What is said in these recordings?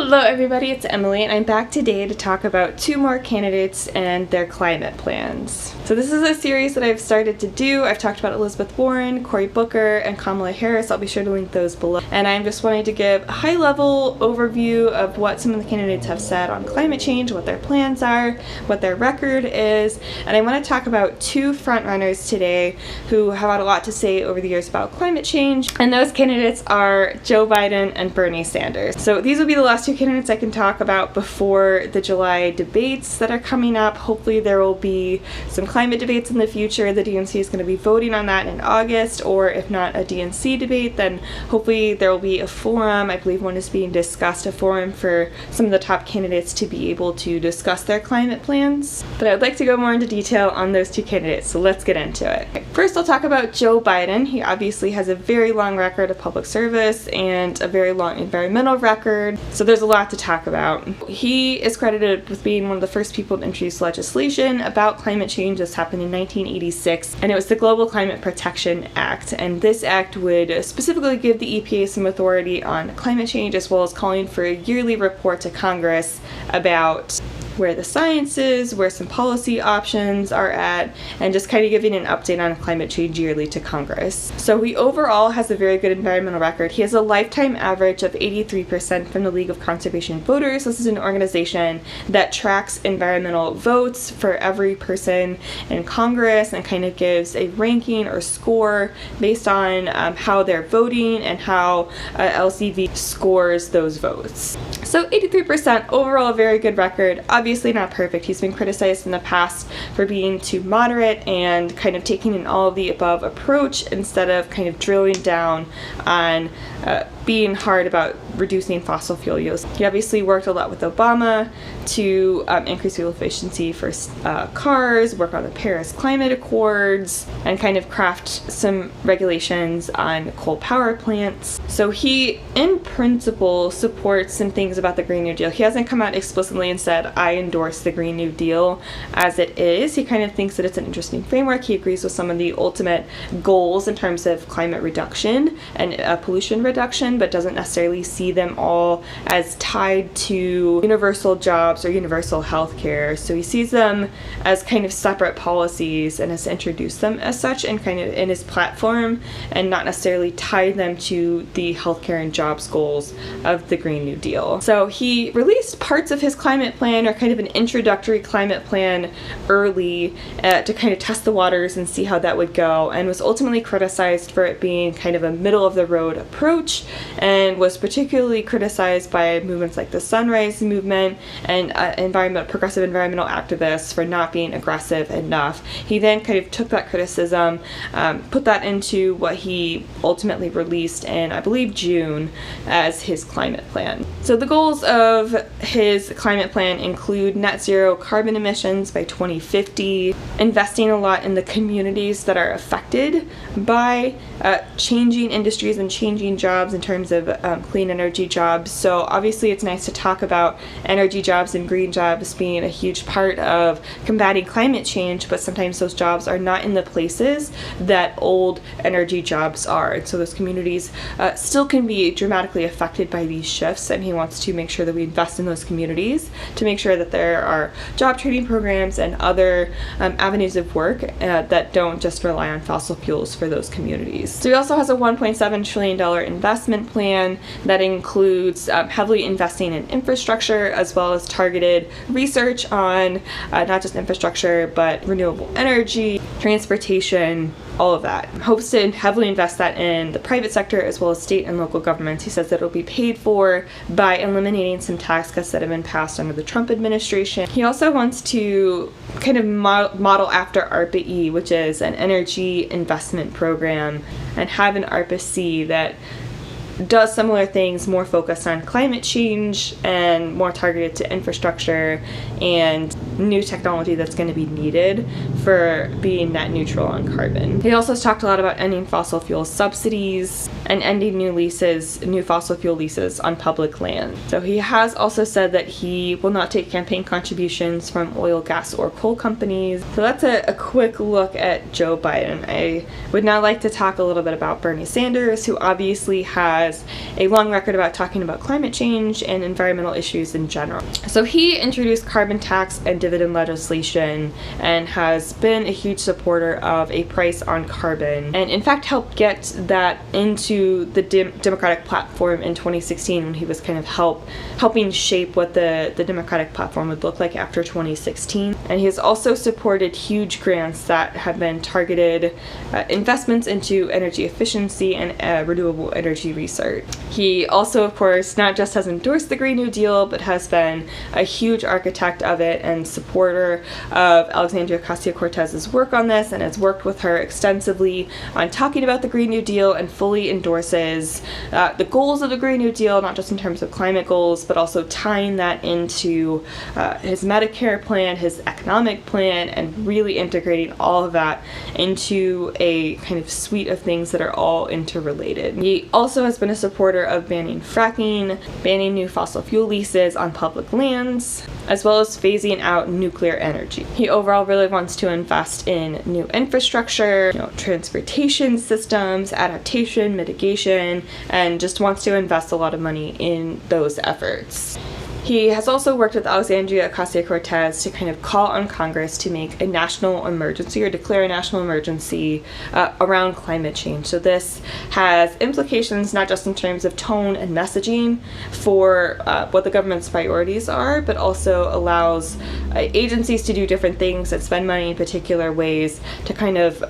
Hello everybody, it's Emily and I'm back today to talk about two more candidates and their climate plans. So this is a series that I've started to do. I've talked about Elizabeth Warren, Cory Booker, and Kamala Harris. I'll be sure to link those below. And I'm just wanting to give a high-level overview of what some of the candidates have said on climate change, what their plans are, what their record is. And I want to talk about two frontrunners today who have had a lot to say over the years about climate change. And those candidates are Joe Biden and Bernie Sanders. So these will be the last two candidates I can talk about before the July debates that are coming up. Hopefully there will be some climate debates in the future. The DNC is going to be voting on that in August, or if not a DNC debate, then hopefully there will be a forum. I believe one is being discussed, a forum for some of the top candidates to be able to discuss their climate plans. But I would like to go more into detail on those two candidates, so let's get into it. First, I'll talk about Joe Biden. He obviously has a very long record of public service and a very long environmental record, so there's a lot to talk about. He is credited with being one of the first people to introduce legislation about climate change. This happened in 1986, and it was the Global Climate Protection Act. And this act would specifically give the EPA some authority on climate change, as well as calling for a yearly report to Congress about where the science is, where some policy options are at, and just kind of giving an update on climate change yearly to Congress. So he overall has a very good environmental record. He has a lifetime average of 83% from the League of Conservation Voters. This is an organization that tracks environmental votes for every person in Congress and kind of gives a ranking or score based on how they're voting and how LCV scores those votes. So 83% overall, a very good record. Obviously not perfect. He's been criticized in the past for being too moderate and kind of taking an all of the above approach instead of kind of drilling down on being hard about reducing fossil fuel use. He obviously worked a lot with Obama to increase fuel efficiency for cars, work on the Paris Climate Accords, and kind of craft some regulations on coal power plants. So he, in principle, supports some things about the Green New Deal. He hasn't come out explicitly and said, I endorse the Green New Deal as it is. He kind of thinks that it's an interesting framework. He agrees with some of the ultimate goals in terms of climate reduction and pollution reduction, but doesn't necessarily see them all as tied to universal jobs or universal health care. So he sees them as kind of separate policies and has introduced them as such and kind of in his platform, and not necessarily tied them to the healthcare and jobs goals of the Green New Deal. So he released parts of his climate plan, or kind of an introductory climate plan, early to kind of test the waters and see how that would go, and was ultimately criticized for it being kind of a middle of the road approach, and was particularly criticized by movements like the Sunrise Movement and progressive environmental activists for not being aggressive enough. He then kind of took that criticism, put that into what he ultimately released in, I believe, June as his climate plan. So the goals of his climate plan include net zero carbon emissions by 2050, investing a lot in the communities that are affected by changing industries and changing jobs in terms of clean energy jobs. So obviously it's nice to talk about energy jobs and green jobs being a huge part of combating climate change, but sometimes those jobs are not in the places that old energy jobs are. And so those communities still can be dramatically affected by these shifts, and he wants to make sure that we invest in those communities to make sure that there are job training programs and other avenues of work that don't just rely on fossil fuels for those communities. So he also has a $1.7 trillion investment plan that includes heavily investing in infrastructure, as well as targeted research on not just infrastructure, but renewable energy, transportation, all of that. Hopes to heavily invest that in the private sector as well as state and local governments. He says that it'll be paid for by eliminating some tax cuts that have been passed under the Trump administration. He also wants to kind of model after ARPA-E, which is an energy investment program, and have an ARPA-C that does similar things, more focused on climate change and more targeted to infrastructure and new technology that's going to be needed for being net neutral on carbon. He also has talked a lot about ending fossil fuel subsidies and ending new fossil fuel leases on public land. So he has also said that he will not take campaign contributions from oil, gas, or coal companies. So that's a quick look at Joe Biden. I would now like to talk a little bit about Bernie Sanders, who obviously has has a long record about talking about climate change and environmental issues in general. So he introduced carbon tax and dividend legislation and has been a huge supporter of a price on carbon, and in fact helped get that into the Democratic platform in 2016 when he was kind of helping shape what the Democratic platform would look like after 2016. And he has also supported huge grants that have been targeted investments into energy efficiency and renewable energy research. He also, of course, not just has endorsed the Green New Deal, but has been a huge architect of it and supporter of Alexandria Ocasio-Cortez's work on this, and has worked with her extensively on talking about the Green New Deal, and fully endorses the goals of the Green New Deal, not just in terms of climate goals, but also tying that into his Medicare plan, his economic plan, and really integrating all of that into a kind of suite of things that are all interrelated. He also has been a supporter of banning fracking, banning new fossil fuel leases on public lands, as well as phasing out nuclear energy. He overall really wants to invest in new infrastructure, transportation systems, adaptation, mitigation, and just wants to invest a lot of money in those efforts. He has also worked with Alexandria Ocasio-Cortez to kind of call on Congress to make a national emergency, or declare a national emergency around climate change. So this has implications not just in terms of tone and messaging for what the government's priorities are, but also allows agencies to do different things that spend money in particular ways to kind of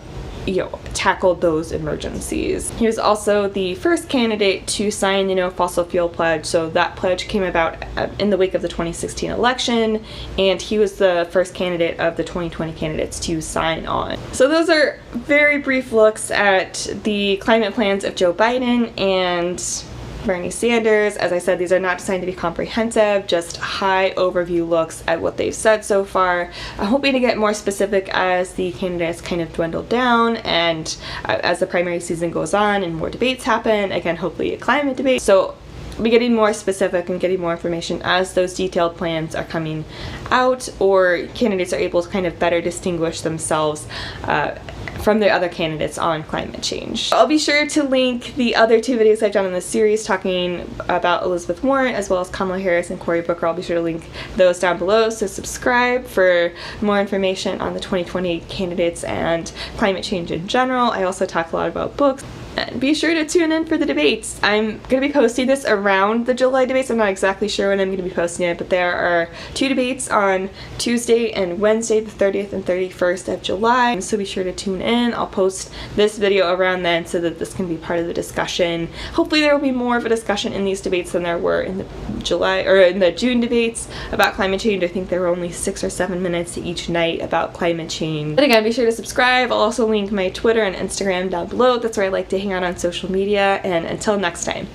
tackle those emergencies. He was also the first candidate to sign the No Fossil Fuel Pledge, so that pledge came about in the wake of the 2016 election, and he was the first candidate of the 2020 candidates to sign on. So those are very brief looks at the climate plans of Joe Biden and Bernie Sanders. As I said, these are not designed to be comprehensive, just high overview looks at what they've said so far. I'm hoping to get more specific as the candidates kind of dwindle down and as the primary season goes on and more debates happen. Again, hopefully a climate debate. So I'll be getting more specific and getting more information as those detailed plans are coming out, or candidates are able to kind of better distinguish themselves from the other candidates on climate change. I'll be sure to link the other two videos I've done in this series talking about Elizabeth Warren, as well as Kamala Harris and Cory Booker. I'll be sure to link those down below, so subscribe for more information on the 2020 candidates and climate change in general. I also talk a lot about books. And be sure to tune in for the debates. I'm going to be posting this around the July debates. I'm not exactly sure when I'm going to be posting it, but there are two debates on Tuesday and Wednesday, the 30th and 31st of July. So be sure to tune in. I'll post this video around then so that this can be part of the discussion. Hopefully there will be more of a discussion in these debates than there were in the June debates about climate change. I think there were only 6 or 7 minutes each night about climate change. But again, be sure to subscribe. I'll also link my Twitter and Instagram down below. That's where I like to hang out on social media, and until next time.